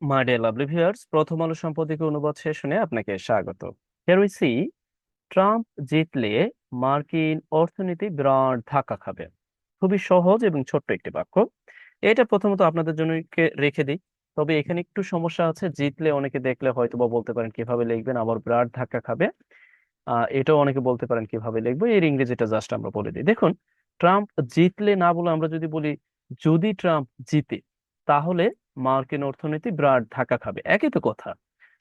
My dear lovely viewers, প্রথম আলো সম্পাদকীয় অনুবাদ সেশনে আপনাকে স্বাগত। হিয়ার উই সি, ট্রাম্প জিতলে মার্কিন অর্থনীতি বিরাট ধাক্কা খাবে। খুবই সহজ এবং ছোট্ট একটি বাক্য। এটা প্রথমত আপনাদের জন্য রেখে দিই। তবে এখানে একটু সমস্যা আছে, জিতলে অনেকে দেখলে হয়তো বা বলতে পারেন কিভাবে লিখবেন, আবার বিরাট ধাক্কা খাবে এটাও অনেকে বলতে পারেন কিভাবে লিখবো। এর ইংরেজিটা জাস্ট আমরা বলে দিই। দেখুন, ট্রাম্প জিতলে না বলে আমরা যদি বলি যদি ট্রাম্প জিতে, তাহলে মার্কিন অর্থনীতি বিরাট ধাক্কা খাবে, একই তো কথা।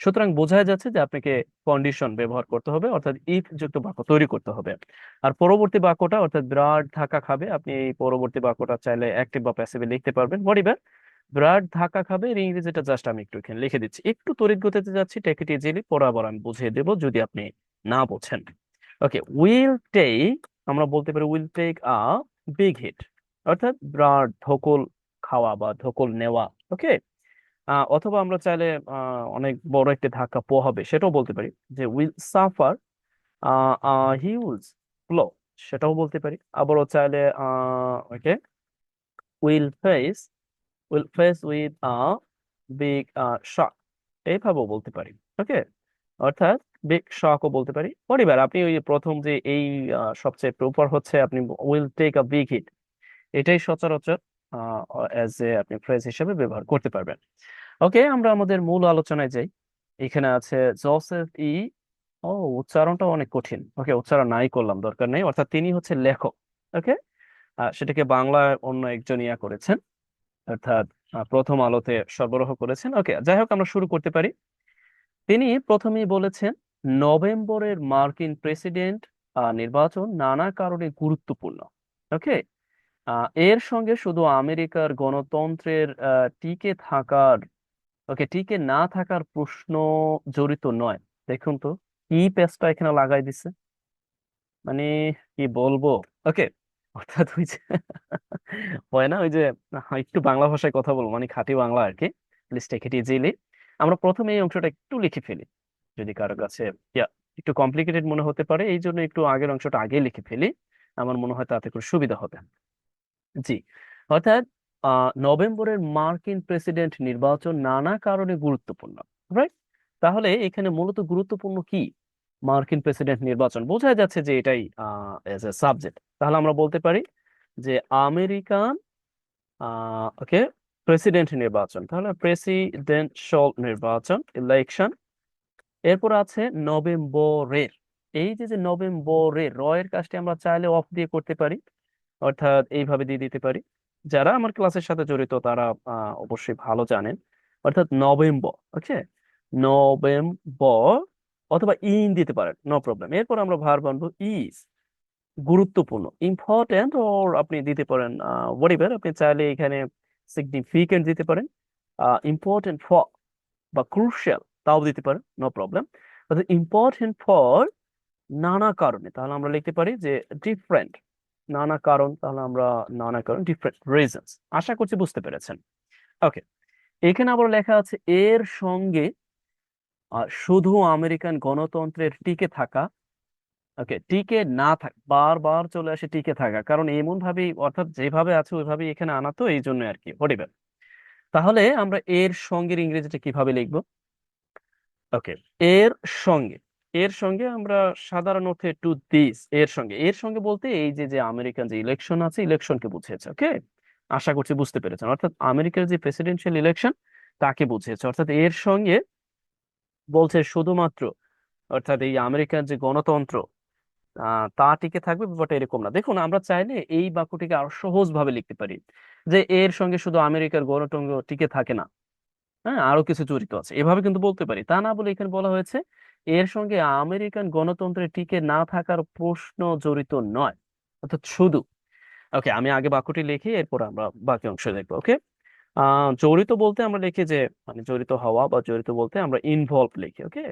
সুতরাং বোঝা যাচ্ছে যে আপনাকে কন্ডিশন ব্যবহার করতে হবে, অর্থাৎ ইফ যুক্ত বাক্য তৈরি করতে হবে। আর পরবর্তী বাক্যটা অর্থাৎ বিরাট ধাক্কা খাবে, আপনি এই পরবর্তী বাক্যটা চাইলে অ্যাক্টিভ বা প্যাসিভে লিখতে পারবেন, হোয়াট। বিরাট ধাক্কা খাবে এর ইংরেজিটা জাস্ট আমি একটু এখানে লিখে দিচ্ছি। একটু তড়িৎ গতিতে যাচ্ছি, টেক ইট ইজিলি, পরে আবার আমি বুঝিয়ে দেবো যদি আপনি না বোঝেন। ওকে, উইল টেক, আমরা বলতে পারি will take a big hit, অর্থাৎ বিরাট ধকল খাওয়া বা ধকল নেওয়া। ওকে, অথবা আমরা চাইলে অনেক বড় একটা ধাক্কা পোহাবে সেটাও বলতে পারি, যে উইল সাফার হিউজ ব্লো, সেটাও বলতে পারি। আবারও চাইলে okay, will face, with a big shock, এইভাবেও বলতে পারি। ওকে, অর্থাৎ বিগ শকও বলতে পারি। পরিবার, আপনি ওই প্রথম যে এই সবচেয়ে প্রপার হচ্ছে আপনি will take a big hit, এটাই সচরাচর অ্যাজ এ আপনি ফ্রেজ হিসেবে ব্যবহার করতে পারবেন। ওকে, আমরা আমাদের মূল আলোচনায় যাই। এখানে আছে জোসেফ ই, ও উচ্চারণটা অনেক কঠিন। ওকে, উচ্চারণ নাই করলাম, দরকার নেই। অর্থাৎ তিনি হচ্ছে লেখক। ওকে, সেটাকে বাংলায় অন্য একজন ইয়া করেছেন, অর্থাৎ প্রথম আলোতে সরবরাহ করেছেন। ওকে, যাই হোক, আমরা শুরু করতে পারি। তিনি প্রথমেই বলেছেন নভেম্বরের মার্কিন প্রেসিডেন্ট নির্বাচন নানা কারণে গুরুত্বপূর্ণ। ওকে, এর সঙ্গে শুধু আমেরিকার গণতন্ত্রের টিকে থাকার, ওকে, টিকে না থাকার প্রশ্ন জড়িত নয়। দেখুন তো কি পেজটা এখানে লাগাই দিছে, মানে কি বলবো। ওকে, অর্থাৎ ওই যে হয় না ওই যে, একটু বাংলা ভাষায় কথা বলবো, মানে খাঁটি বাংলা আর কি। Please take it easily. আমরা প্রথমে এই অংশটা একটু লিখে ফেলি, যদি কারো কাছে একটু কমপ্লিকেটেড মনে হতে পারে, এই জন্য একটু আগের অংশটা আগে লিখে ফেলি। আমার মনে হয় তাতে করে সুবিধা হবে। জি, অর্থাৎ নভেম্বরের মার্কিন প্রেসিডেন্ট নির্বাচন নানা কারণে গুরুত্বপূর্ণ, রাইট? তাহলে এখানে মূলত গুরুত্বপূর্ণ কি? মার্কিন প্রেসিডেন্ট নির্বাচন, বোঝা যাচ্ছে যে এটাই এজ এ সাবজেক্ট। তাহলে আমরা বলতে পারি যে আমেরিকান, ওকে, প্রেসিডেন্ট নির্বাচন, তাহলে প্রেসিডেন্সিয়াল নির্বাচন, ইলেকশন। এরপর আছে নভেম্বরের, এই যে যে নভেম্বরের র এর কাজটি আমরা চাইলে অফ দিয়ে করতে পারি, অর্থাৎ এইভাবে দিয়ে দিতে পারি। যারা আমার ক্লাসের সাথে জড়িত তারা অবশ্যই ভালো জানেন। অর্থাৎ নভেম্বর, ওকে, নভেম্বর, অথবা ইন দিতে পারেন, নো প্রবলেম। এরপর আমরা ভার্ব আনবো ইজ, গুরুত্বপূর্ণ, ইম্পর্টেন্ট, ওর আপনি দিতে পারেন হোয়াটএভার। আপনি চাইলে এখানে সিগনিফিকেন্ট দিতে পারেন, ইম্পর্টেন্ট ফর বা ক্রুশিয়াল তাও দিতে পারেন, নো প্রবলেম। অর্থাৎ ইম্পর্টেন্ট ফর নানা কারণে, তাহলে আমরা লিখতে পারি যে ডিফারেন্ট, নানা কারণ, তাহলে আমরা নানা কারণ, ডিফারেন্ট রিজনস। আশা করছি বুঝতে পেরেছেন। ওকে, এখানে আবার লেখা আছে এর সঙ্গে শুধু আমেরিকান গণতন্ত্রের টিকে থাকা। ওকে, টিকে না থাক, বারবার চলে আসে টিকে থাকা, কারণ এমন ভাবেই, অর্থাৎ যেভাবে আছে ওইভাবেই এখানে আনা, তো এই জন্য আর কি, হোয়াটএভার। তাহলে আমরা এর সঙ্গে ইংরেজিটা কিভাবে লিখবো? ওকে, এর সঙ্গে, এর সঙ্গে আমরা সাধারণ অর্থে টু দিস, এর সঙ্গে, এর সঙ্গে বলতে এই যে যে আমেরিকান যে ইলেকশন আছে, ইলেকশনকে বুঝিয়েছে। ওকে, আশা করছি বুঝতে পেরেছেন, অর্থাৎ আমেরিকার যে প্রেসিডেন্সিয়াল ইলেকশন তাকে বুঝিয়েছে। অর্থাৎ এর সঙ্গে বলছে শুধুমাত্র, অর্থাৎ এই আমেরিকান যে গণতন্ত্র তা টিকে থাকবে, ব্যাপারটা এরকম না। দেখুন, আমরা চাইলে এই বাক্যটিকে আরো সহজ ভাবে লিখতে পারি, যে এর সঙ্গে শুধু আমেরিকার গণতন্ত্র টিকে থাকে না, হ্যাঁ, আরো কিছু জড়িত আছে, এভাবে কিন্তু বলতে পারি। তা না বলে এখানে বলা হয়েছে এর সঙ্গে আমেরিকান গণতন্ত্রের টিকে না থাকার প্রশ্ন জড়িত নয়, অর্থাৎ শুধু। ওকে, আমি আগে বাক্যটি লিখি, এরপর আমরা বাকি অংশ দেখবো। ওকে, জড়িত বলতে আমরা লিখি যে, মানে জড়িত হওয়া বা জড়িত বলতে আমরা ইনভলভ লিখি। ওকে,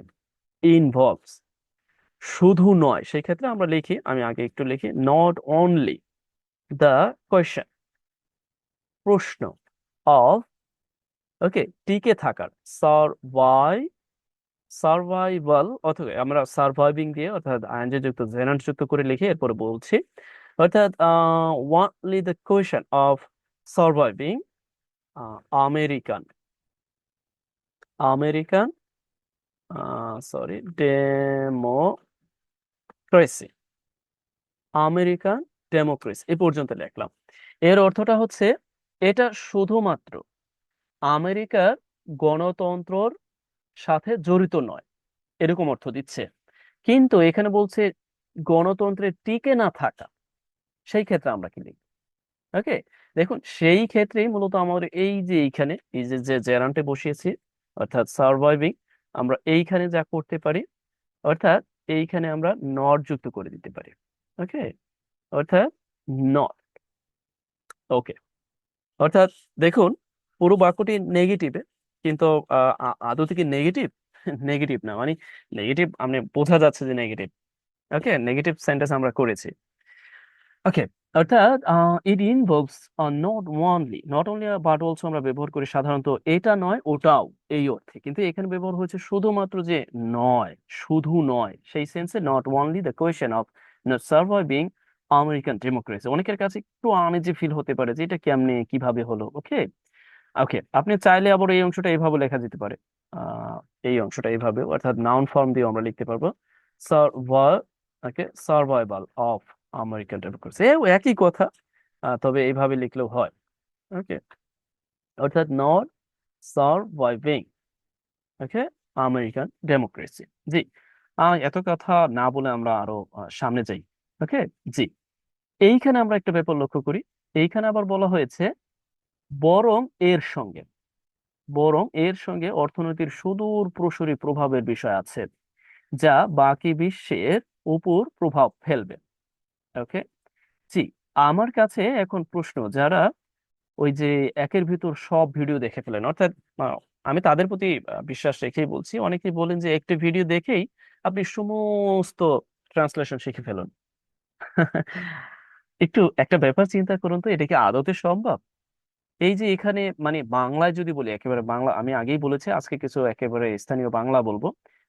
ইনভলভস, শুধু নয়, সেই ক্ষেত্রে আমরা লিখি, আমি আগে একটু লিখি, নট অনলি দ্য কোয়েশ্চেন, প্রশ্ন, অফ, ওকে, টিকে থাকার, সারভাই, সার্ভাইভাল, অথবা আমরা সার্ভাইভিং দিয়ে, অর্থাৎ আইএনজি যুক্ত জেনান্ট যুক্ত করে লিখে এরপরে বলছি, অর্থাৎ only the question of surviving American American sorry democracy. American democracy এই পর্যন্ত লিখলাম। এর অর্থটা হচ্ছে এটা শুধুমাত্র আমেরিকার গণতন্ত্রর সাথে জড়িত নয়, এরকম অর্থ দিচ্ছে। কিন্তু এখানে বলছে গণতন্ত্রের টিকে না থাকা, সেই ক্ষেত্রে আমরা কি লিখব? ওকে, দেখুন সেই ক্ষেত্রেই মূলত আমাদের এই যে এইখানে এই যে যে জেরান্টে বসিয়েছি, অর্থাৎ সার্ভাইভিং, আমরা এইখানে যা করতে পারি, অর্থাৎ এইখানে আমরা নট যুক্ত করে দিতে পারি। ওকে, অর্থাৎ নট। ওকে, অর্থাৎ দেখুন পুরো বাক্যটি নেগেটিভে, কিন্তু আদৌ কি নেগেটিভ? নেগেটিভ না, মানে নেগেটিভ মানে বোঝা যাচ্ছে যে নেগেটিভ। ওকে, নেগেটিভ সেন্টেন্স আমরা করেছি। ওকে, অর্থাৎ ইট involves not only but also আমরা ব্যবহার করি সাধারণত এটা নয় ওটাও, এই অর্থে। কিন্তু এখানে ব্যবহার হয়েছে শুধুমাত্র যে নয়, শুধু নয়, সেই সেন্সে not only the question of not surviving American democracy. অনেকের কাছে একটু আনইজি ফিল হতে পারে যে এটা কেমনে কিভাবে হলো। ওকে, ওকে, আপনি চাইলে আবার এই অংশটা এইভাবে লেখা যেতে পারে। আহ এই অংশটা এইভাবে, অর্থাৎ নাউন ফর্ম দিয়ে আমরা লিখতে পারবো survive, okay, survival of American democracy, একই কথা। তবে এইভাবে লিখলেও হয়। ওকে, অর্থাৎ not surviving, okay, American democracy. জি, এত কথা না বলে আমরা আরো সামনে যাই। ওকে, জি, এইখানে আমরা একটা ব্যাপার লক্ষ্য করি। এইখানে আবার বলা হয়েছে বরং এর সঙ্গে, বরং এর সঙ্গে অর্থনীতির সুদূর প্রসারী প্রভাবের বিষয় আছে যা বাকি বিশ্বের উপর প্রভাব ফেলবে। ওকে, জি, আমার কাছে এখন প্রশ্ন, যারা ওই যে একের ভিতর সব ভিডিও দেখে ফেলেন, অর্থাৎ আহ, আমি তাদের প্রতি বিশ্বাস রেখেই বলছি, অনেকেই বলেন যে একটি ভিডিও দেখেই আপনি সমস্ত ট্রান্সলেশন শিখে ফেলুন। একটু একটা ব্যাপার চিন্তা করুন তো, এটা কি আদতে সম্ভব? এই যে এখানে মানে বাংলায় যদি বলি, একেবারে বাংলা, আমি আগেই বলেছি আজকে কিছু একেবারে স্থানীয় বাংলা বলবো,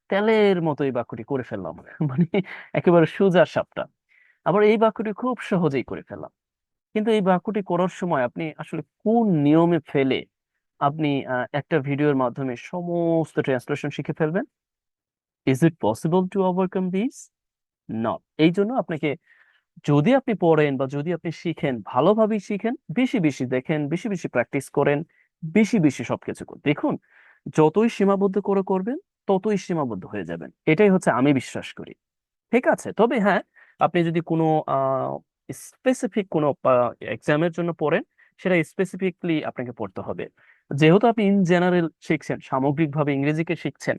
তেলের মতো এই বাক্যটি করে ফেললাম। মানে একেবারে সোজা সাপটা, আবার এই বাক্যটি খুব সহজেই করে ফেললাম। কিন্তু এই বাক্যটি করার সময় আপনি আসলে কোন নিয়মে ফেলে আপনি একটা ভিডিওর মাধ্যমে সমস্ত ট্রান্সলেশন শিখে ফেলবেন? Is it possible to overcome this? Not. এই জন্য আপনাকে, যদি আপনি পড়েন বা যদি আপনি শিখেন, ভালোভাবেই শিখেন, বেশি বেশি দেখেন, বেশি বেশি প্র্যাকটিস করেন, বেশি বেশি সবকিছু দেখুন, যতই সীমাবদ্ধ করে করবেন ততই সীমাবদ্ধ হয়ে যাবেন, এটাই হচ্ছে আমি বিশ্বাস করি। ঠিক আছে, তবে হ্যাঁ, আপনি যদি কোনো স্পেসিফিক কোনো এক্সামের জন্য পড়েন, সেটা স্পেসিফিকলি আপনাকে পড়তে হবে। যেহেতু আপনি ইন জেনারেল শিখছেন, সামগ্রিকভাবে ইংরেজিকে শিখছেন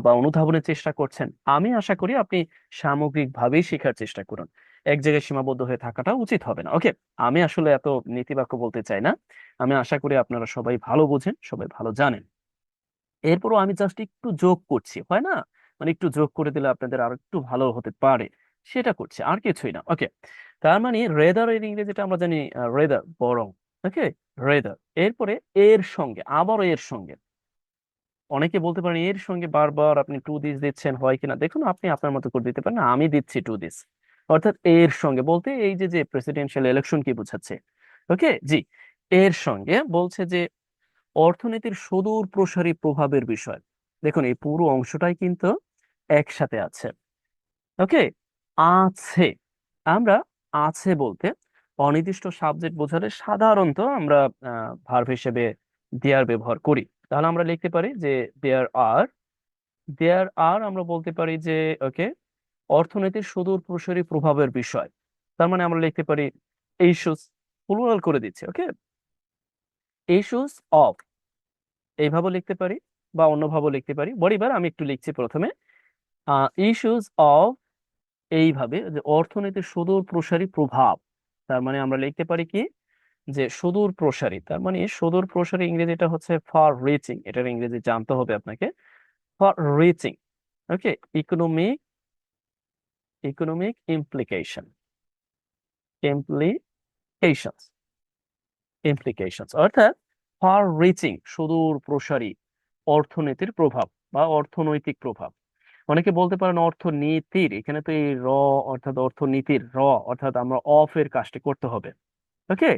বা অনুধাবনের চেষ্টা করছেন, আমি আশা করি আপনি সামগ্রিকভাবেই শেখার চেষ্টা করুন। এক জায়গায় সীমাবদ্ধ হয়ে থাকাটা উচিত হবে না। ওকে, আমি আসলে এত নীতিবাক্য বলতে চাই না। আমি আশা করি আপনারা সবাই ভালো বোঝেন, সবাই ভালো জানেন। এরপরও আমি জাস্ট একটু যোগ করছি, হয় না? মানে একটু যোগ করে দিলে আপনাদের আরো একটু ভালো হতে পারে, সেটা করছি, আর কিছুই না। ওকে, তার মানে রেদার এর ইংরেজিটা আমরা জানি রেদার, বরং। ওকে, রেদার, এরপরে এর সঙ্গে, আবারও এর সঙ্গে। অনেকে বলতে পারেন এর সঙ্গে বারবার আপনি টু দিস দিচ্ছেন, হয় কিনা? দেখুন, আপনি আপনার মতো করে দিতে পারেন, আমি দিচ্ছি টু দিস। অর্থাৎ এর সঙ্গে বলতে এই যে যে প্রেসিডেন্সিয়াল ইলেকশন কি বোঝাচ্ছে। ওকে, জি, এর সঙ্গে বলছে যে অর্থনীতির সুদূর প্রসারী প্রভাবের বিষয়। দেখুন এই পুরো অংশটাই কিন্তু একসাথে আছে। ওকে, আছে, আমরা আছে বলতে অনির্দিষ্ট সাবজেক্ট বোঝালে সাধারণত আমরা ভার্ব হিসেবে দেয়ার ব্যবহার করি। তাহলে আমরা লিখতে পারি যে দেয়ার আর, দেয়ার আর আমরা বলতে পারি যে ওকে, অর্থনীতির সুদূর প্রসারী প্রভাবের বিষয়। তার মানে আমরা লিখতে পারি ইস্যুস, প্লুরাল করে দিচ্ছি। ওকে, ইস্যুস অফ, এইভাবে লিখতে পারি বা অন্যভাবে লিখতে পারি। বড়িবার আমি একটু লিখছি প্রথমে, ইস্যুস অফ, এইভাবে যে অর্থনীতির সুদূর প্রসারী প্রভাব। তার মানে আমরা লিখতে পারি কি, যে সুদূর প্রসারী, তার মানে সুদূর প্রসারী ইংরেজিটা হচ্ছে ফর রিচিং, এটার ইংরেজি জানতে হবে আপনাকে। For reaching, okay, economic, economic implication, implications, implications, অর্থাৎ ফর রিচিং, সুদূর প্রসারী অর্থনীতির প্রভাব বা অর্থনৈতিক প্রভাব। অনেকে বলতে পারেন অর্থনীতির, এখানে তো এই অর্থাৎ অর্থনীতির অর্থাৎ আমরা অফ এর কাজটি করতে হবে। ওকে,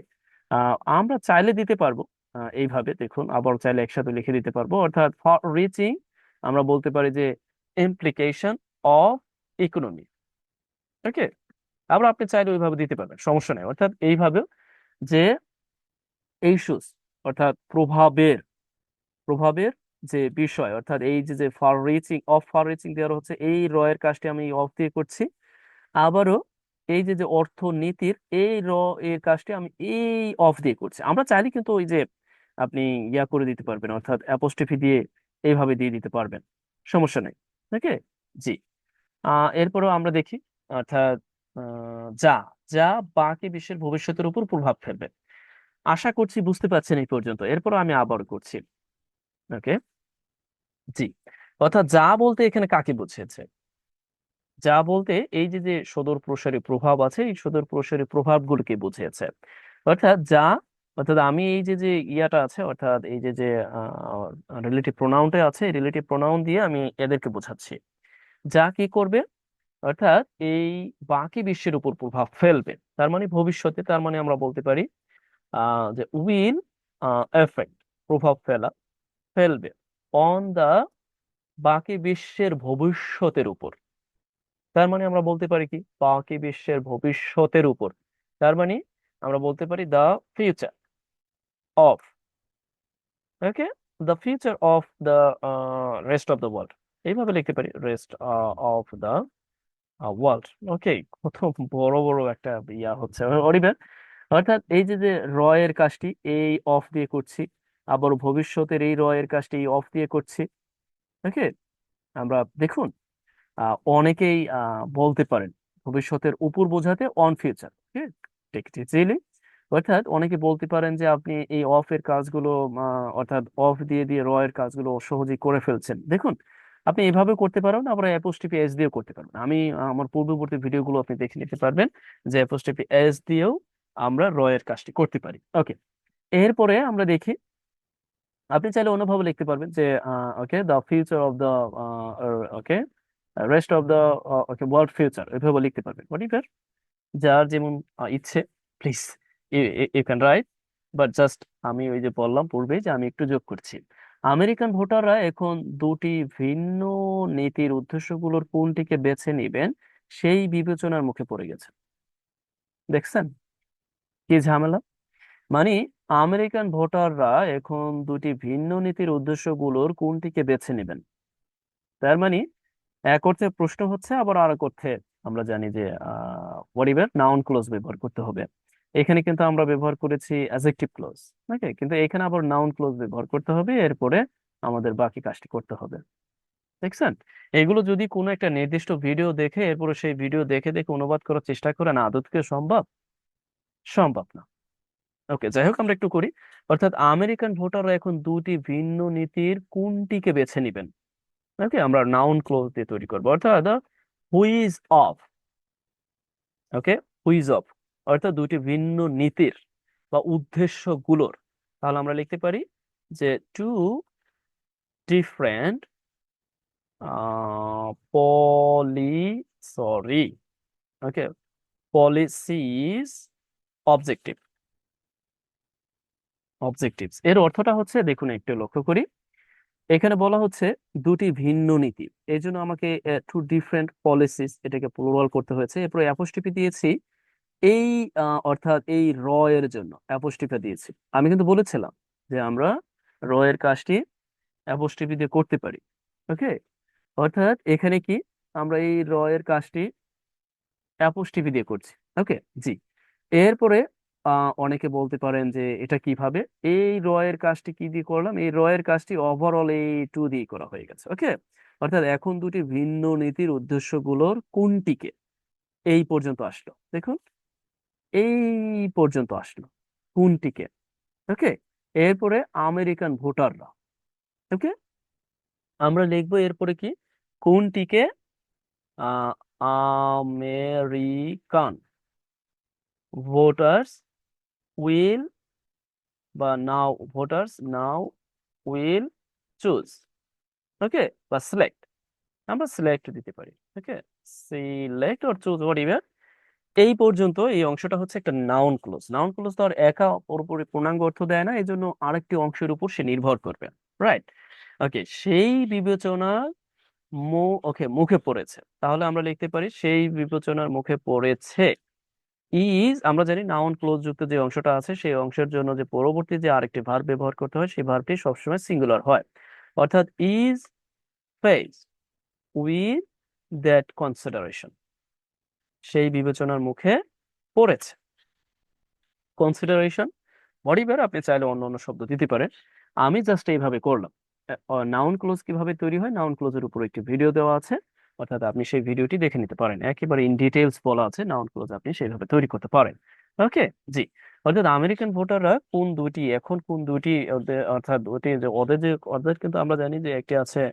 আমরা চাইলে দিতে পারবো, এইভাবে দেখুন, আবার চাইলে একসাথে লিখে দিতে পারবো। অর্থাৎ ফর রিচিং আমরা বলতে পারি যে ইমপ্লিকেশন অফ ইকোনমি। ওকে, আবার আপনি চাইলে ওইভাবে দিতে পারবেন, সমস্যা নেই। অর্থাৎ এইভাবে যে ইস্যুস, অর্থাৎ প্রভাবের প্রভাবের যে বিষয়, অর্থাৎ এই যে যে fur reaching of fur reaching দেওয়ার হচ্ছে এই রয়ের কাজটি আমি অফ দিয়ে করছি। আবারও এই যে যে অর্থনীতির এই এর কাজটি আমি এই অফ দিয়ে করছি। আমরা চাইলে কিন্তু ওই যে আপনি ইয়া করে দিতে পারবেন, অর্থাৎ অ্যাপোস্ট্রোফি দিয়ে এইভাবে দিয়ে দিতে পারবেন, সমস্যা নেই। ওকে, জি। এরপরেও আমরা দেখি, অর্থাৎ যা যা বাকি বিশ্বের ভবিষ্যতের উপর প্রভাব ফেলবে। আশা করছি বুঝতে পারছেন এই পর্যন্ত, এরপরও আমি আবার করছি। ওকে, জি। অর্থাৎ যা বলতে এখানে কাকে বুঝিয়েছে? যা বলতে এই যে যে সদর প্রসারী প্রভাব আছে, এই সদর প্রসারী প্রভাবগুলোকে বুঝিয়েছে। অর্থাৎ যা, অর্থাৎ আমি এই যে যে ইয়াটা আছে, অর্থাৎ এই যে যে রিলেটিভ প্রোনাউনটা আছে, এই রিলেটিভ প্রোনাউন দিয়ে আমি এদেরকে বোঝাচ্ছি। যা কি করবে? অর্থাৎ এই বাকি বিশ্বের উপর প্রভাব ফেলবে, তার মানে ভবিষ্যতে, তার মানে আমরা বলতে পারি যে উইল এফেক্ট, প্রভাব ফেলবে অন দা, বাকি বিশ্বের ভবিষ্যতের উপর। তার মানে আমরা বলতে পারি কি, বাকি বিশ্বের ভবিষ্যতের উপর। তার মানে আমরা বলতে পারি the future of, okay, the future of the rest of the world, এইভাবে লিখতে পারি, rest of the world. Okay, কত বড় বড় একটা ইয়া হচ্ছে অরিবেন। অর্থাৎ এই যে যে র এর কাজটি এই অফ দিয়ে করছি, আবার ভবিষ্যতের এই র এর কাজটি এই অফ দিয়ে করছি। ওকে, আমরা দেখুন অনেকেই বলতে পারেন ভবিষ্যতের উপর বোঝাতে অন ফিউচার। ঠিক ঠিক, অর্থাৎ অনেকে বলতে পারেন যে আপনি এই অফ এর কাজগুলো অর্থাৎ অফ দিয়ে দিয়ে র এর কাজগুলো সহজেই করে ফেলছেন। দেখুন, আপনি এভাবে করতে পারেন, আবার অ্যাপোস্ট্রোফি এস দিয়েও করতে পারবেন। আমি আমার পূর্ববর্তী ভিডিওগুলো আপনি দেখে নিতে পারবেন যে অ্যাপোস্ট্রোফি এস দিয়েও আমরা র এর কাজটি করতে পারি। ওকে, এরপরে আমরা দেখি, আপনি চাইলে অন্যভাবে লিখতে পারবেন যে okay the future of the okay rest of the okay world future, এভাবে লিখতে পারবেন। হোয়াট এভার, যার যেমন ইচ্ছে, please you can write, but just আমি ওই যে বললাম পূর্বে যে আমি একটু যোগ করছি। আমেরিকান ভোটাররা এখন দুটি ভিন্ন নীতির উদ্দেশ্যগুলোর কোনটিকে বেছে নেবেন সেই বিবেচনার মুখে পড়ে গেছে। দেখছেন কি ঝামেলা? মানে আমেরিকান ভোটাররা এখন দুটি ভিন্ন নীতির উদ্দেশ্যগুলোর কোনটিকে বেছে নেবেন। তার মানে এক অর্থে প্রশ্ন হচ্ছে, আবার আর এক অর্থে আমরা জানি যে পরিবার নাউন ক্লোজ ব্যবহার করতে হবে। এখানে কিন্তু আমরা ব্যবহার করেছি অ্যাডজেক্টিভ ক্লোজ, ওকে, কিন্তু এখানে আবার নাউন ক্লোজ ব্যবহার করতে হবে, এরপরে আমাদের বাকি কাজটি করতে হবে। দেখছেন, এগুলো যদি কোনো একটা নির্দিষ্ট ভিডিও দেখে এরপরে সেই ভিডিও দেখে দেখে অনুবাদ করার চেষ্টা করেন, আদৌ কি সম্ভব? সম্ভব না। ওকে, যাই হোক, আমরা একটু করি। অর্থাৎ আমেরিকান ভোটাররা এখন দুটি ভিন্ন নীতির কোনটিকে বেছে নেবেন। ওকে, আমরা নাউন ক্লোজ দিয়ে তৈরি করবো, অর্থাৎ which of. Okay, which of অর্থাৎ দুটি ভিন্ন নীতির বা উদ্দেশ্যগুলোর। তাহলে আমরা লিখতে পারি যে two different poli sorry okay policies objective objectives, এর অর্থটা হচ্ছে, দেখুন একটু লক্ষ্য করি, এখানে বলা হচ্ছে দুটি ভিন্ন নীতি, এই জন্য আমাকে টু ডিফারেন্ট পলিসিস এটাকে প্লুরাল করতে হয়েছে। এরপরে অ্যাপোস্ট্রোফি দিয়েছি এই অর্থাৎ এই র এর জন্য অ্যাপোস্ট্রোফি দিয়েছি। আমি কিন্তু বলেছিলাম যে আমরা র এর কাজটি অ্যাপোস্ট্রোফি দিয়ে করতে পারি। ওকে, অর্থাৎ এখানে কি আমরা এই র এর কাজটি অ্যাপোস্ট্রোফি দিয়ে করছি। ওকে, জি। এরপরে অনেকে বলতে পারেন যে এটা কিভাবে, এই র এর কাজটি কি দিয়ে করলাম, এই র এর কাজটি ওভারঅল এই টু দিয়ে করা হয়ে গেছে। ওকে, অর্থাৎ এখন দুটি ভিন্ন নীতির উদ্দেশ্যগুলোর কোনটিকে এই পর্যন্ত আসলো, দেখুন এই পর্যন্ত আসলো কোনটিকে। ওকে, এরপরে আমেরিকান ভোটাররা। ওকে, আমরা লিখবো এরপরে কি, কোনটিকে আমেরিকান ভোটার্স উইল বা now voters now will choose. Okay, বা সিলেক্ট, আমরা সিলেক্ট দিতে পারি। Okay, select or choose whatever, এই পর্যন্ত এই অংশটা হচ্ছে একটা নাউন ক্লোজ। নাউন ক্লোজ তো আর একা পুরোপুরি পূর্ণাঙ্গ অর্থ দেয় না, এই জন্য আরেকটি অংশের উপর সে নির্ভর করবে। রাইট। ওকে, সেই বিবেচনা ওকে মুখে পড়েছে, তাহলে আমরা লিখতে পারি সেই বিবেচনার মুখে পড়েছে। ইজ, আমরা জানি নাউন ক্লোজ যুক্ত যে অংশটা আছে সেই অংশের জন্য যে পরবর্তী যে আরেকটি ভার্ব ব্যবহার করতে হয় সেই ভার্বটি সবসময় সিঙ্গুলার হয়। অর্থাৎ is face with that consideration, সেই বিবেচনার মুখে পড়েছে। কনসিডারেশন বডি ভার্ব, আপনি চাইলে অন্য অন্য শব্দ দিতে পারেন, আমি জাস্ট এইভাবে করলাম। নাউন ক্লোজ কিভাবে তৈরি হয়, নাউন ক্লোজের উপর একটি ভিডিও দেওয়া আছে, অর্থাৎ আপনি সেই ভিডিওটি দেখে নিতে পারেন, একেবারে ইন ডিটেলস বলা আছে নাউন ক্লোজ আপনি সেইভাবে তৈরি করতে পারেন। ওকে, জি। অর্থাৎ আমেরিকান ভোটাররা কোন দুটি, এখন কোন দুটি অর্থাৎ ওদের কিন্তু আমরা জানি যে একটি আছে,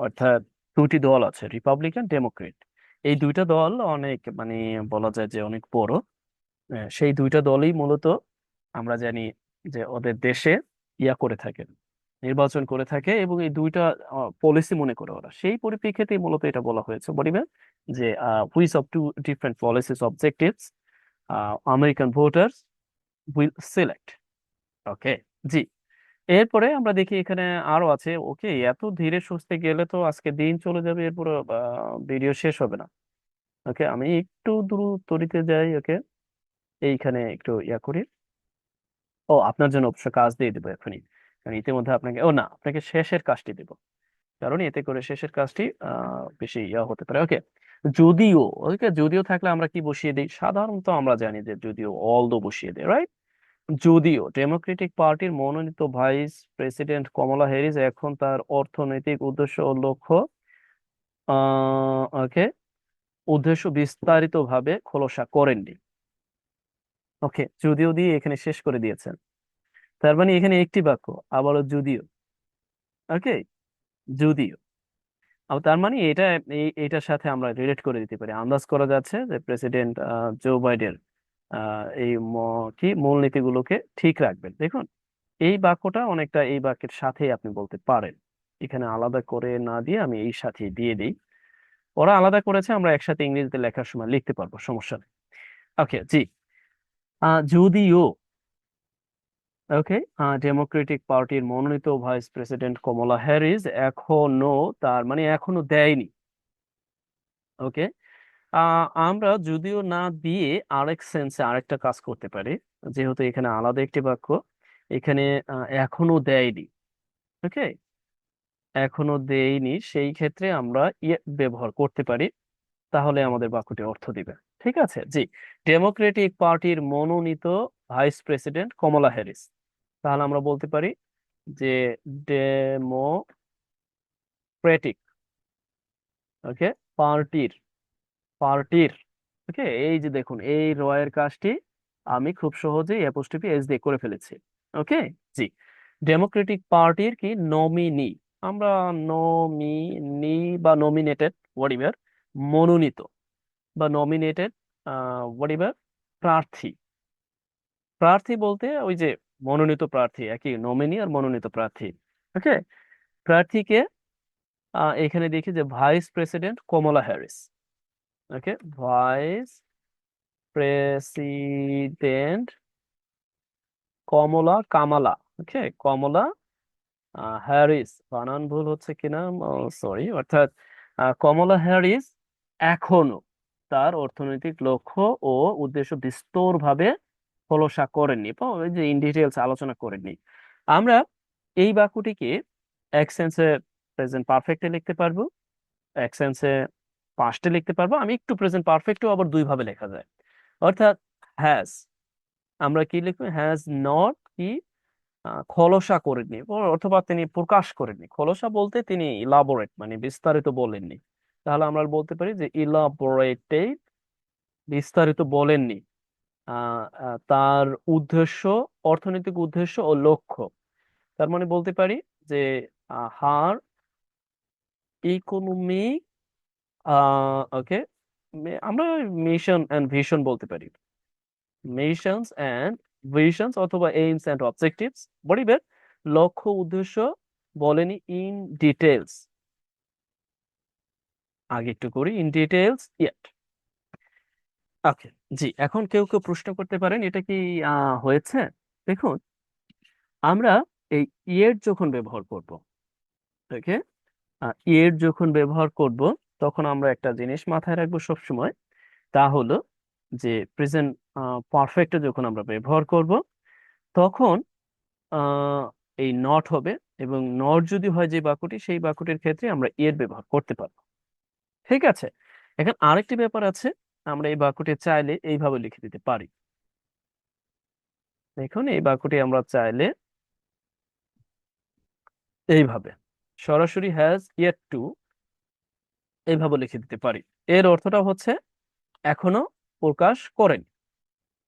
অর্থাৎ দুটি দল আছে, রিপাবলিকান ডেমোক্রেট। এই দুইটা দল অনেক মানে বলা যায় যে অনেক বড়। সেই দুইটা দলই মূলত আমরা জানি যে ওদের দেশে ইয়া করে থাকে, নির্বাচন করে থাকে, এবং এই দুইটা পলিসি মনে করে ওরা, সেই পরিপ্রেক্ষিতে মূলত এটা বলা হয়েছে বলিবে যে which of two different policies objectives American voters will select. Okay, জি। এরপরে আমরা দেখি এখানে আরো আছে। ওকে, এত ধীরে সুস্থে গেলে তো আজকে দিন চলে যাবে, এরপর ভিডিও শেষ হবে না। ওকে, আমি একটু দ্রুত তরিতে যাই। ওকে, এইখানে একটু ইয়া করি। ও, আপনার জন্য অবশ্য কাজ দিয়ে দেবো এখনই, কারণ ইতিমধ্যে আপনাকে, ও না, আপনাকে শেষের কাজটি দেবো, কারণ এতে করে শেষের কাজটি বেশি ইয়া হতে পারে। ওকে, যদিও, ওকে, যদিও থাকলে আমরা কি বসিয়ে দিই, সাধারণত আমরা জানি যে যদিও অল দো বসিয়ে দেয়, রাইট। যদিও ডেমোক্রেটিক পার্টির মনোনীত ভাইস প্রেসিডেন্ট কমলা হ্যারিস এখন তার অর্থনৈতিক উদ্দেশ্য ও লক্ষ্য ওকে উদ্দেশ্য বিস্তারিতভাবে খোলসা করেননি। ওকে, যদিও দিয়ে এখানে শেষ করে দিয়েছেন, তার মানে এখানে একটি বাক্য, আবারও যদিও। ওকে, যদিও, তার মানে এটা এইটার সাথে আমরা রিলেট করে দিতে পারি, আন্দাজ করা যাচ্ছে যে প্রেসিডেন্ট জো বাইডেন এই কি মূলনীতিগুলোকে ঠিক রাখবেন। দেখুন, এই বাক্যটা অনেকটা এই বাক্যের সাথেই আপনি বলতে পারেন, এখানে আলাদা করে না দিয়ে আমি এই সাথে দিয়ে দিই। ওরা আলাদা করেছে, আমরা একসাথে ইংরেজিতে লেখার সময় লিখতে পারবো, সমস্যা নেই। ওকে, জি। যদিও, ওকে, ডেমোক্রেটিক পার্টির মনোনীত ভাইস প্রেসিডেন্ট কমলা হ্যারিস এখনো, তার মানে এখনো দেয়নি। ওকে, আমরা যদিও না দিয়ে আরেক সেন্সে আরেকটা কাজ করতে পারি, যেহেতু এখানে আলাদা একটি বাক্য, এখানে এখনো দেয়নি। ওকে, এখনো দেয়নি, সেই ক্ষেত্রে আমরা ইয়ে ব্যবহার করতে পারি, তাহলে আমাদের বাক্যটি অর্থ দিবে। ঠিক আছে, জি। ডেমোক্রেটিক পার্টির মনোনীত ভাইস প্রেসিডেন্ট কমলা হ্যারিস, তাহলে আমরা বলতে পারি যে ডেমোক্রেটিক, ওকে, পার্টির, পার্টির, ওকে, এই যে দেখুন এই রয়ের কাজটি আমি খুব সহজেই অ্যাপোস্ট্রোফি এস দিয়ে করে ফেলেছি। ওকে, জি। ডেমোক্রেটিক পার্টির কি নমিনি, আমরা নমিনি বা নমিনেটেড হোয়াটএভার, মনোনীত বা নমিনেটেড হোয়াটএভার, প্রার্থী। প্রার্থী বলতে ওই যে মনোনীত প্রার্থী, একই, নমিনি আর মনোনীত প্রার্থী। ওকে, প্রার্থীকে এখানে দেখি যে ভাইস প্রেসিডেন্ট কমলা হ্যারিস। ওকে, ভাইস প্রেসিডেন্ট কমলা, কামালা, ওকে, কমলা হ্যারিস, বানান ভুল হচ্ছে কিনা, সরি, অর্থাৎ কমলা হ্যারিস এখনো তার অর্থনৈতিক লক্ষ্য ও উদ্দেশ্য বিস্তরভাবে খোলসা করেননি, বা ওই যে ইন ডিটেলস আলোচনা করেননি। আমরা এই বাক্যটিকে এক সেন্সে প্রেজেন্ট পারফেক্টে লিখতে পারবো, এক সেন্সে পাস্টে লিখতে পারবো, আমি একটু প্রেজেন্ট পারফেক্টও আবার দুই ভাবে লেখা যায়। অর্থাৎ হ্যাজ, আমরা কি লিখবো, হ্যাজ নট কি খোলসা করেননি, অথবা তিনি প্রকাশ করেননি। খোলসা বলতে তিনি ইলাবোরেট মানে বিস্তারিত বলেননি, তাহলে আমরা বলতে পারি যে ইলাবোরেটেড, বিস্তারিত বলেননি তার উদ্দেশ্য, অর্থনৈতিক উদ্দেশ্য ও লক্ষ্য। তার মানে বলতে পারি যে হার ইকোনমিক, ওকে, আমরা মিশন এন্ড ভিশন বলতে পারি, মিশনস এন্ড ভিশনস অথবা এইমস এন্ড অবজেক্টিভস, বলিবে লক্ষ্য উদ্দেশ্য বলেনি ইন ডিটেলস, আগে একটু করি ইন ডিটেলস ইয়েট। ওকে, জি। এখন কেউ কেউ প্রশ্ন করতে পারেন এটা কি হয়েছে। দেখুন, আমরা এই ইয়ের যখন ব্যবহার করব, ওকে, ইয়ের যখন ব্যবহার করব তখন আমরা একটা জিনিস মাথায় রাখবো সবসময়। তা হলো যে প্রেজেন্ট পারফেক্টে যখন আমরা ব্যবহার করব তখন আহ, এই নট হবে, এবং নট যদি হয় যে বাক্যটি, সেই বাক্যটির ক্ষেত্রে আমরা এর ব্যবহার করতে পারবো। ঠিক আছে। এখন আরেকটি ব্যাপার আছে, আমরা এই বাক্যটি চাইলে এইভাবে লিখে দিতে পারি। দেখুন, এই বাক্যটি আমরা চাইলে এইভাবে সরাসরি হ্যাজ ইয়েট টু এইভাবে লিখে দিতে পারি। এর অর্থটা হচ্ছে এখনো প্রকাশ করেনি।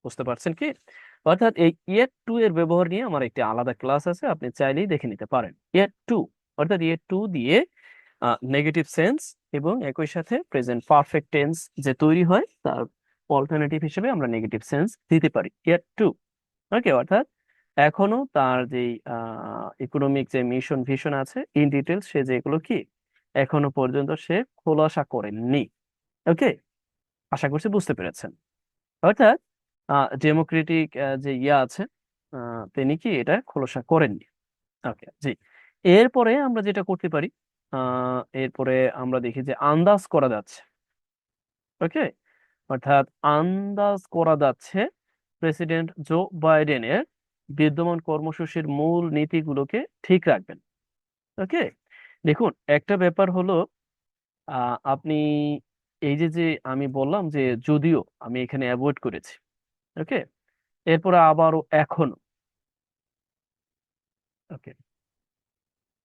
বুঝতে পারছেন কি? অর্থাৎ এই ইয়েট টু এর ব্যবহার নিয়ে আমার একটি আলাদা ক্লাস আছে, আপনি চাইলেই দেখে নিতে পারেন। ইয়েট টু অর্থাৎ ইয়েট টু দিয়ে নেগেটিভ সেন্স এবং একই সাথে প্রেজেন্ট পারফেক্ট টেন্স যে তৈরি হয় তার অল্টারনেটিভ হিসেবে আমরা নেগেটিভ সেন্স দিতে পারি ইয়েট টু। ওকে, অর্থাৎ এখনো তার যে ইকোনমিক যে মিশন ভিশন আছে ইন ডিটেলস, সে যেগুলো কি এখনো পর্যন্ত সে খোলাসা করেননি। ওকে, আশা করছি বুঝতে পেরেছেন। অর্থাৎ ডেমোক্রেটিক যে ইয়া আছে, তিনি কি এটা খোলাসা করেননি। ওকে, জি। এরপরে আমরা যেটা করতে পারি, এরপরে আমরা দেখি যে আন্দাজ করা যাচ্ছে। ওকে, অর্থাৎ আন্দাজ করা যাচ্ছে প্রেসিডেন্ট জো বাইডেনের বিদ্যমান কর্মসূচির মূল নীতিগুলোকে ঠিক রাখবেন। ওকে, দেখুন একটা ব্যাপার হলো, আপনি এই যে যে আমি বললাম যে যদিও আমি এখানে অ্যাভয়েড করেছি। ওকে, এরপরে আবারও এখনো। ওকে,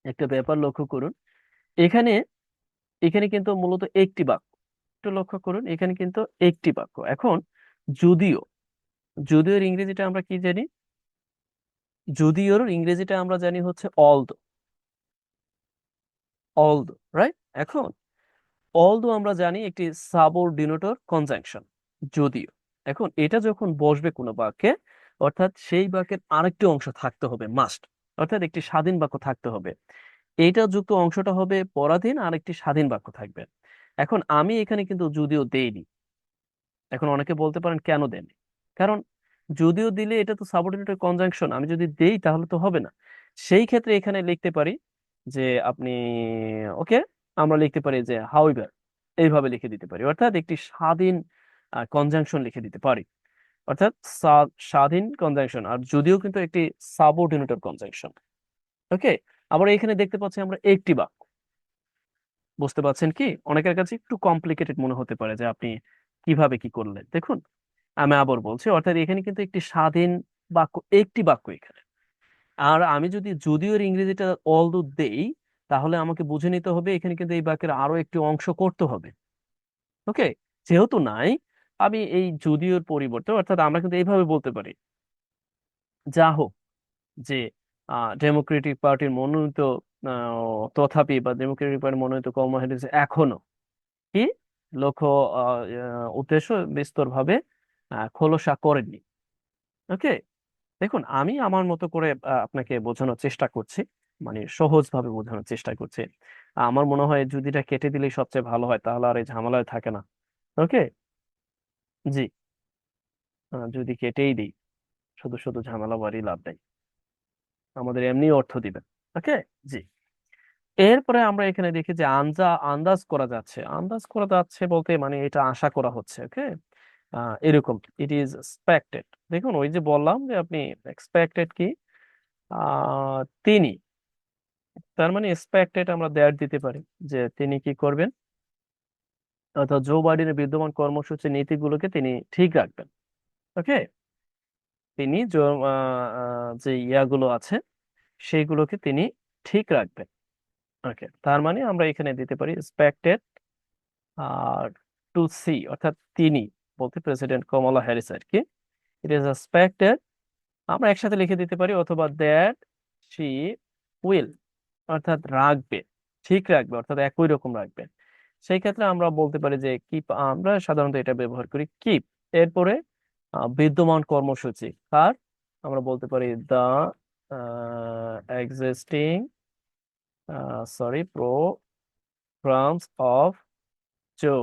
একটা ব্যাপার লক্ষ্য করুন, এখানে এখানে কিন্তু মূলত একটি বাক্য। একটু লক্ষ্য করুন, এখানে কিন্তু একটি বাক্য। এখন যদিও, যদিওর ইংরেজিটা আমরা কি জানি? যদিওর ইংরেজিটা আমরা জানি হচ্ছে অলদো। Although, right? এখন অলদো আমরা জানি একটি সাবঅর্ডিনেটর কনজাংশন, যদিও। এখন এটা যখন বসবে কোনো বাক্যে, অর্থাৎ সেই বাক্যের আরেকটি অংশ থাকতে হবে মাস্ট, অর্থাৎ একটি স্বাধীন বাক্য থাকতে হবে। এইটা যুক্ত অংশটা হবে পরাধীন, আর একটি স্বাধীন বাক্য থাকবে। এখন আমি এখানে কিন্তু যদিও দেইনি। এখন অনেকে বলতে পারেন কেন দেন? কারণ যদিও দিলে এটা তো সাবঅর্ডিনেটের কনজাংশন, আমি যদি দেই তাহলে তো হবে না। সেই ক্ষেত্রে এখানে লিখতে পারি যে আপনি, ওকে, আমরা লিখতে পারি যে হাউএভার, এইভাবে লিখে দিতে পারি, অর্থাৎ একটি স্বাধীন কনজাংশন লিখে দিতে পারি। অর্থাৎ স্বাধীন কনজাংশন, আর যদিও কিন্তু একটি সাবঅর্ডিনেটের কনজাংশন। ওকে, আবার এখানে দেখতে পাচ্ছি আমরা একটি বাক্য। বুঝতে পারছেন কি? অনেকের কাছে একটু কমপ্লিকেটেড মনে হতে পারে যে আপনি কিভাবে কি করলেন। দেখুন, আমি আবার বলছি, অর্থাৎ এখানে কিন্তু একটি স্বাধীন বাক্য, একটি বাক্য এখানে। আর আমি যদি যদিও এর ইংরেজিটা অলদো দেই, তাহলে আমাকে বুঝে নিতে হবে এখানে কিন্তু এই বাক্যের আরো একটি অংশ করতে হবে। ওকে, যেহেতু নাই, আমি এই যদিওর পরিবর্তে, অর্থাৎ আমরা কিন্তু এইভাবে বলতে পারি, যা হোক, যে ডেমোক্রেটিক পার্টির মনোনীত তথাপি, বা ডেমোক্রেটিক পার্টির মনোনীত কমলা হ্যারিস এখনো কি লক্ষ্য উদ্দেশ্য বিস্তরভাবে খোলসা করেননি। ওকে, দেখুন, আমি আমার মতো করে আপনাকে বোঝানোর চেষ্টা করছি, মানে সহজভাবে বোঝানোর চেষ্টা করছি। আমার মনে হয় যদিটা কেটে দিলেই সবচেয়ে ভালো হয়, তাহলে আর এই ঝামেলায় থাকে না। ওকে, জি। যদি কেটেই দিই, শুধু শুধু ঝামেলা বাড়ি লাভ নেই, আমাদের এমনি অর্থ দিবেন। ওকে, জি। এরপরে আমরা এখানে দেখি যে আন্দাজ করা যাচ্ছে। আন্দাজ করা যাচ্ছে বলতে মানে এটা আশা করা হচ্ছে। ওকে, এরকম ইট ইজ এক্সপেক্টেড। দেখুন, ওই যে বললাম যে আপনি এক্সপেক্টেড কি, তিনি, তার মানে এক্সপেক্টেড আমরা দ্যাট দিতে পারি, যে তিনি কি করবেন, অর্থাৎ জো বাইডেনের বিদ্যমান কর্মসূচি নীতিগুলোকে তিনি ঠিক রাখবেন। ওকে, তিনি যে ইয়াগুলো আছে সেইগুলোকে তিনি ঠিক রাখবেন। ওকে, তার মানে আমরা এখানে দিতে পারি এক্সপেক্টেড আর টু সি, অর্থাৎ তিনি বলতে প্রেসিডেন্ট কমলা হ্যারিস আর কি। ইট ইজ এক্সপেক্টেড, আমরা একসাথে লিখে দিতে পারি, অথবা দ্যাট শি উইল, অর্থাৎ রাখবে, ঠিক রাখবে, অর্থাৎ একই রকম রাখবে। সেই ক্ষেত্রে আমরা বলতে পারি যে কিপ, আমরা সাধারণত এটা ব্যবহার করি কিপ। এরপরে বিদ্যমান কর্মসূচি কার, আমরা বলতে পারি the existing, sorry, programs of Joe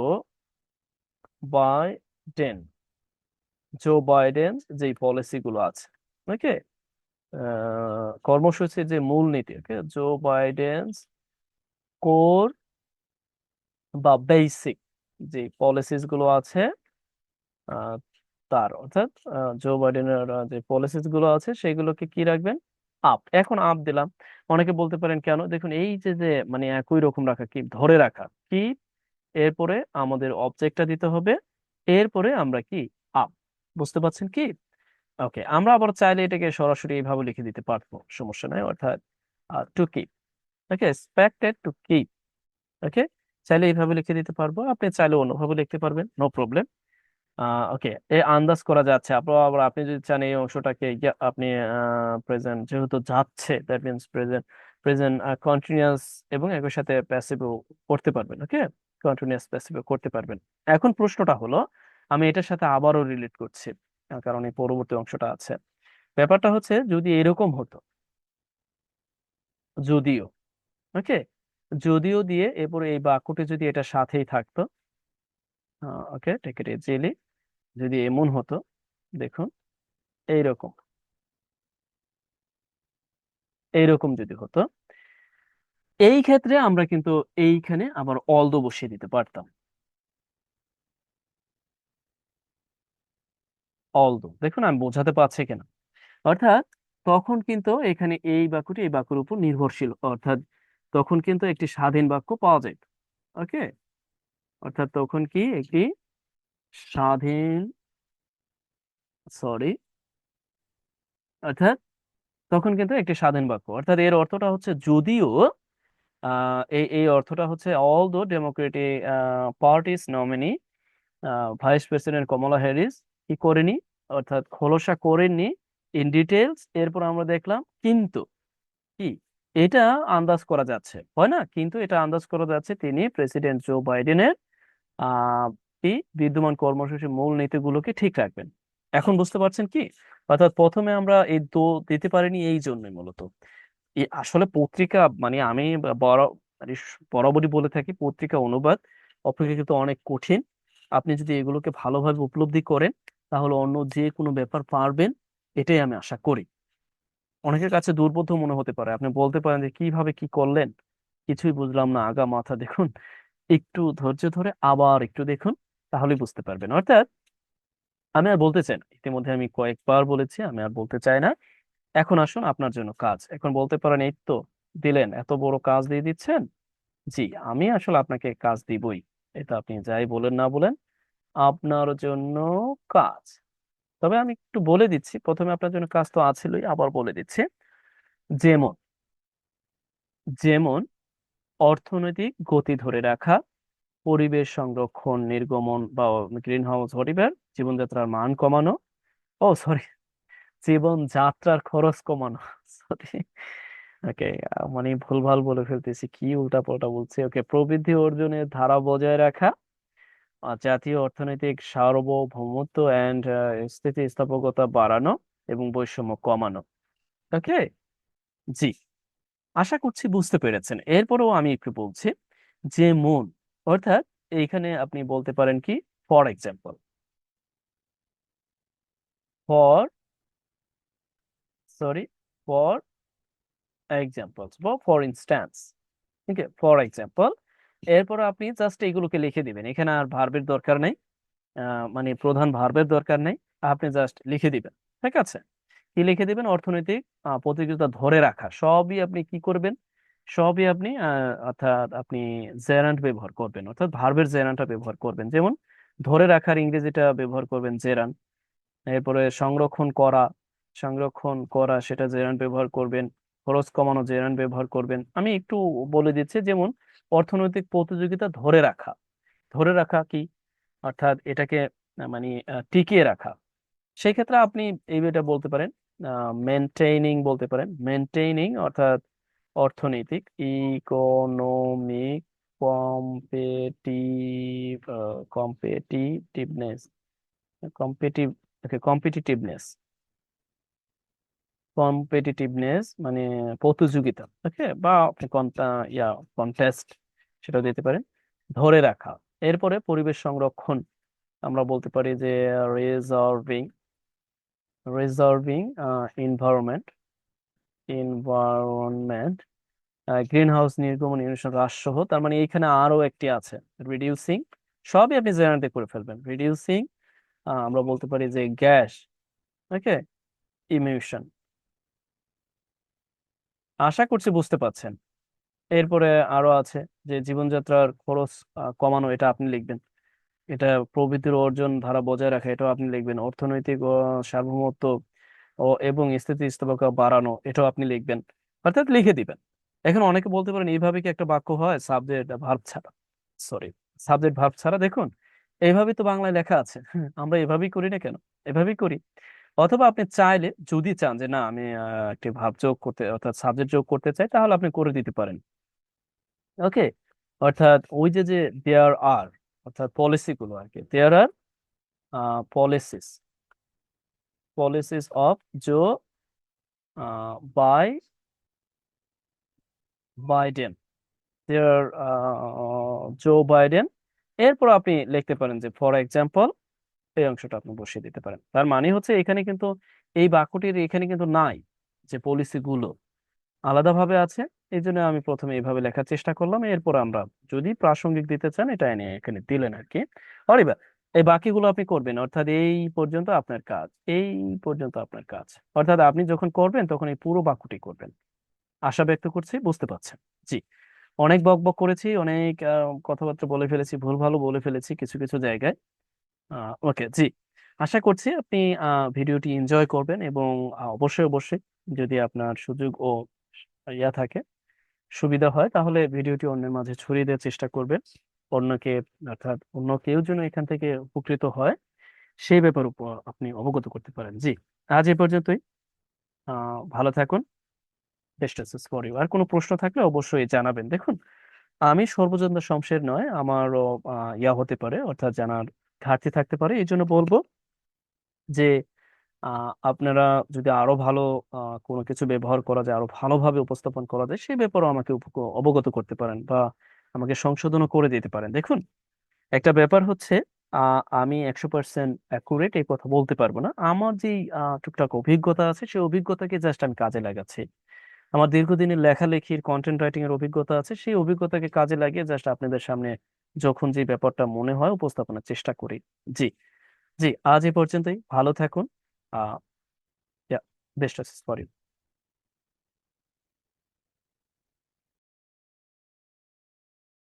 Biden. Joe Biden যে পলিসি গুলো আছে, ওকে, কর্মসূচির যে মূলনীতি, ওকে, জো বাইডেন কোর বা বেসিক যে পলিসিস গুলো আছে, আহ, তার অর্থাৎ জো বাইডেনের যে পলিসিস গুলো আছে সেগুলোকে কি রাখবেন? আপ। এখন আপ দিলাম। অনেকে বলতে পারেন কেন, দেখুন এই যে যে মানে একই রকম রাখা কি ধরে রাখা কি, এরপরে আমাদের অবজেক্টটা দিতে হবে, এরপরে আমরা কি আপ। বুঝতে পারছেন কি? ওকে, আমরা আবার চাইলে এটাকে সরাসরি এইভাবে লিখে দিতে পারবো, সমস্যা নাই, অর্থাৎ to keep, okay, expected to keep, okay, চাইলে এইভাবে লিখে দিতে পারবো, আপনি চাইলে অন্যভাবে লিখতে পারবেন, নো প্রবলেম। ওকে, এই আন্দাজ করা যাচ্ছে। আবার আপনি যদি চান এই অংশটাকে আপনি প্রেজেন্ট যেহেতু যাচ্ছে, that means present, present continuous এবং একই সাথে প্যাসিভও করতে পারবেন, ওকে, কন্টিনিউয়াস প্যাসিভও করতে পারবেন। এখন প্রশ্নটা হলো, আমি এটার সাথে আবারও রিলেট করছি, কারণ এই পরবর্তী অংশটা আছে। ব্যাপারটা হচ্ছে যদি এরকম হতো, যদিও, ওকে, যদিও দিয়ে এরপরে এই বাক্যটি যদি এটার সাথেই থাকতো, ওকে, টেক ইট ইজিলি, যদি এমন হতো, দেখুন, এইরকম, এইরকম যদি হতো, এই ক্ষেত্রে আমরা কিন্তু এইখানে আবার অলদো বসিয়ে দিতে পারতাম। অলদো, দেখুন আমি বোঝাতে পারছি কিনা। অর্থাৎ তখন কিন্তু এখানে এই বাক্যটি এই বাক্যের উপর নির্ভরশীল, অর্থাৎ তখন কিন্তু একটি স্বাধীন বাক্য পাওয়া যায়, ওকে, অর্থাৎ তখন কি একটি স্বাধীন, সরি, অর্থাৎ তখন কিন্তু একটি স্বাধীন বাক্য, অর্থাৎ এর অর্থটা হচ্ছে যদিও, এই এই অর্থটা হচ্ছে although Democratic party's nominee vice president Kamala Harris কি করেনি, অর্থাৎ খোলসা করেননি ইন ডিটেলস, এরপর আমরা দেখলাম কিন্তু কি, এটা আন্দাজ করা যাচ্ছে, হয় না, কিন্তু এটা আন্দাজ করা যাচ্ছে তিনি প্রেসিডেন্ট জো বাইডেনের আহ কি বিদ্যমান কর্মসূচির মূল নীতিগুলোকে ঠিক রাখবেন। এখন বুঝতে পারছেন কি? অর্থাৎ প্রথমে আমরা এই দো দিতে পারিনি এই জন্যই মূলত। আসলে পত্রিকা মানে আমি বড় মানে বরাবরই বলে থাকি, পত্রিকা অনুবাদ অপেক্ষাকৃত অনেক কঠিন। আপনি যদি এগুলোকে ভালোভাবে উপলব্ধি করেন তাহলে অন্য যে কোনো ব্যাপার পারবেন, এটাই আমি আশা করি। অনেকের কাছে দুর্বোধ্য মনে হতে পারে, আপনি বলতে পারেন যে কিভাবে কি করলেন, কিছুই বুঝলাম না, আগা মাথা, দেখুন একটু ধৈর্য ধরে আবার একটু দেখুন, তাহলেই বুঝতে পারবেন। অর্থাৎ আমি আর বলতে চাই না, ইতিমধ্যে আমি কয়েকবার বলেছি, আমি আর বলতে চাই না। এখন আসুন আপনার জন্য কাজ। এখন বলতে পারেন এই তো দিলেন, এত বড় কাজ দিয়ে দিচ্ছেন। জি, আমি আসলে আপনাকে কাজ দিবই, এটা আপনি যাই বলেন না বলেন, আপনার জন্য কাজ। তবে আমি একটু বলে দিচ্ছি, প্রথমে আপনার জন্য কাজ তো আছিলই, আবার বলে দিচ্ছি। যেমন, যেমন অর্থনৈতিক গতি ধরে রাখা, পরিবেশ সংরক্ষণ, নির্গমন বা গ্রিন হাউস হরিবার, জীবনযাত্রার মান কমানো, ও সরি, জীবনযাত্রার খরচ কমানো, সরি, ওকে, মানে ভুলভাল বলে ফেলতেছি, কি উল্টা পাল্টা বলছি, ওকে, প্রবৃদ্ধি অর্জনের ধারা বজায় রাখা, জাতীয় অর্থনৈতিক সার্বভৌমত্ব অ্যান্ড স্থিতিস্থাপকতা বাড়ানো এবং বৈষম্য কমানো, ওকে, জি, আশা করছি বুঝতে পেরেছেন। এরপরেও আমি একটু বলছি, যেমন, অর্থাৎ এইখানে আপনি বলতে পারেন কি, for example, for, sorry, for examples বা ফর ইনস্ট্যান্স, ঠিক আছে, ফর এক্সাম্পল। এরপর আপনি জাস্ট এগুলোকে লিখে দিবেন, এখানে আর ভার্বের দরকার নেই, মানে প্রধান ভার্বের দরকার নেই, আপনি জাস্ট লিখে দিবেন, ঠিক আছে। কি লিখে দিবেন? অর্থনৈতিক প্রতিযোগিতা ধরে রাখা, সবই আপনি কি করবেন, সবই আপনি অর্থাৎ আপনি জেরান্ড ব্যবহার করবেন, অর্থাৎ ভার্বের জেরান্ডটা ব্যবহার করবেন। যেমন ধরে রাখার ইংরেজিটা ব্যবহার করবেন জেরান্ড, এরপরে সংরক্ষণ করা, সংরক্ষণ করা সেটা জেরান্ড ব্যবহার করবেন, খরচ কমানো জেরান্ড ব্যবহার করবেন। আমি একটু বলে দিচ্ছি, যেমন অর্থনৈতিক প্রতিযোগিতা ধরে রাখা, ধরে রাখা কি, অর্থাৎ এটাকে মানে টিকিয়ে রাখা, সেই ক্ষেত্রে আপনি এই এটা বলতে পারেন, মেনটেইনিং বলতে পারেন, মেনটেইনিং অর্থাৎ অর্থনৈতিক, economic competitive, competitiveness, competitive, competitiveness, competitiveness মানে প্রতিযোগিতা, ওকে, বা আপনি ইয়া কন্টেস্ট সেটা দিতে পারেন, ধরে রাখা। এরপরে পরিবেশ সংরক্ষণ, আমরা বলতে পারি যে reserving reserving environment environment green house নির্গমন ইমিশন হ্রাস সহ, তার মানে এইখানে আরো একটি আছে রিডিউসিং। সবই আপনি জেনারেটে করে ফেলবেন। রিডিউসিং, আমরা বলতে পারি যে গ্যাস, ওকে, ইমিশন। আশা করছি বুঝতে পাচ্ছেন। এরপরে আরো আছে যে জীবনযাত্রার খরচ কমানো, এটা আপনি লিখবেন। এটা প্রবৃদ্ধির অর্জন ধারা বজায় রাখা, এটাও আপনি লিখবেন। অর্থনৈতিক সার্বভৌমত্ব এবং স্থিতিস্থাপকতা বাড়ানো, এটাও আপনি লিখবেন। অর্থাৎ লিখে দিবেন। এখন অনেকে বলতে পারেন এইভাবে কি একটা বাক্য হয় সাবজেক্ট ভার্ব ছাড়া? সরি, সাবজেক্ট ভার্ব ছাড়া। দেখুন, এইভাবেই তো বাংলায় লেখা আছে। আমরা এভাবেই করি না কেন? এভাবেই করি। অথবা আপনি চাইলে, যদি চান যে না আমি একটি ভাব যোগ করতে অর্থাৎ সাবজেক্ট যোগ করতে চাই, তাহলে আপনি করে দিতে পারেন। ওকে, অর্থাৎ ওই যে যে দেয়ার আর, অর্থাৎ পলিসি গুলো আর কি, there are policies, policies of Joe bi Biden, there Joe Biden. এরপর আপনি লিখতে পারেন যে ফর এক্সাম্পল, এই অংশটা আপনি বসিয়ে দিতে পারেন। তার মানে হচ্ছে এখানে কিন্তু এই বাক্যটির এখানে কিন্তু নাই যে পলিসি গুলো, আলাদাভাবে আছে। এই জন্য আমি প্রথমে এইভাবে লেখার চেষ্টা করলাম। এরপর আমরা যদি প্রাসঙ্গিক দিতে চান, এটা এনে এখানে দিলেন আর কি। অরিবা, এই বাকিগুলো আপনি করবেন, অর্থাৎ এই পর্যন্ত আপনার কাজ, এই পর্যন্ত আপনার কাজ। অর্থাৎ আপনি যখন করবেন তখন এই পুরো বাক্যটি করবেন। আশা ব্যক্ত করছি বুঝতে পারছেন। জি, অনেক বক বক করেছি, অনেক কথাবার্তা বলে ফেলেছি, ভুল ভালো বলে ফেলেছি কিছু কিছু জায়গায়। ওকে, জি, আশা করছি আপনি ভিডিওটি এনজয় করবেন এবং অবশ্যই অবশ্যই যদি আপনার সুযোগ ও ইয়া থাকে, সুবিধা হয়, তাহলে ভিডিওটি অন্যের মাঝে ছড়িয়ে দেওয়ার চেষ্টা করবেন। অন্যকে, অর্থাৎ অন্য কেউ যেন এখান থেকে উপকৃত হয়, সেই ব্যাপার উপর আপনি অবগত করতে পারেন। জি, আজ এই পর্যন্তই। ভালো থাকুন। Best wishes for you. আর কোনো প্রশ্ন থাকলে অবশ্যই জানাবেন। দেখুন, আমি সর্বজন্ত শমশের নয়, আমারও ইয়া হতে পারে, অর্থাৎ জানার ঘাটতি থাকতে পারে। এই জন্য বলবো যে আপনারা যদি আরো ভালো কোনো কিছু ব্যবহার করা যায়, আরো ভালোভাবে উপস্থাপন করা যায়, সেই ব্যাপারেও আমাকে অবগত করতে পারেন বা আমাকে সংশোধনও করে দিতে পারেন। দেখুন, একটা ব্যাপার হচ্ছে আমি 100% অ্যাকুরেট এই কথা বলতে পারবো না। আমার যে টুকটাক অভিজ্ঞতা আছে, সেই অভিজ্ঞতাকে জাস্ট আমি কাজে লাগাচ্ছি। আমার দীর্ঘদিনের লেখালেখির কন্টেন্ট রাইটিং এর অভিজ্ঞতা আছে, সেই অভিজ্ঞতাকে কাজে লাগিয়ে জাস্ট আপনাদের সামনে যখন যে ব্যাপারটা মনে হয় উপস্থাপনের চেষ্টা করি। জি, জি, আজ এই পর্যন্তই। ভালো থাকুন। আহ বেস্ট ফর ইউ।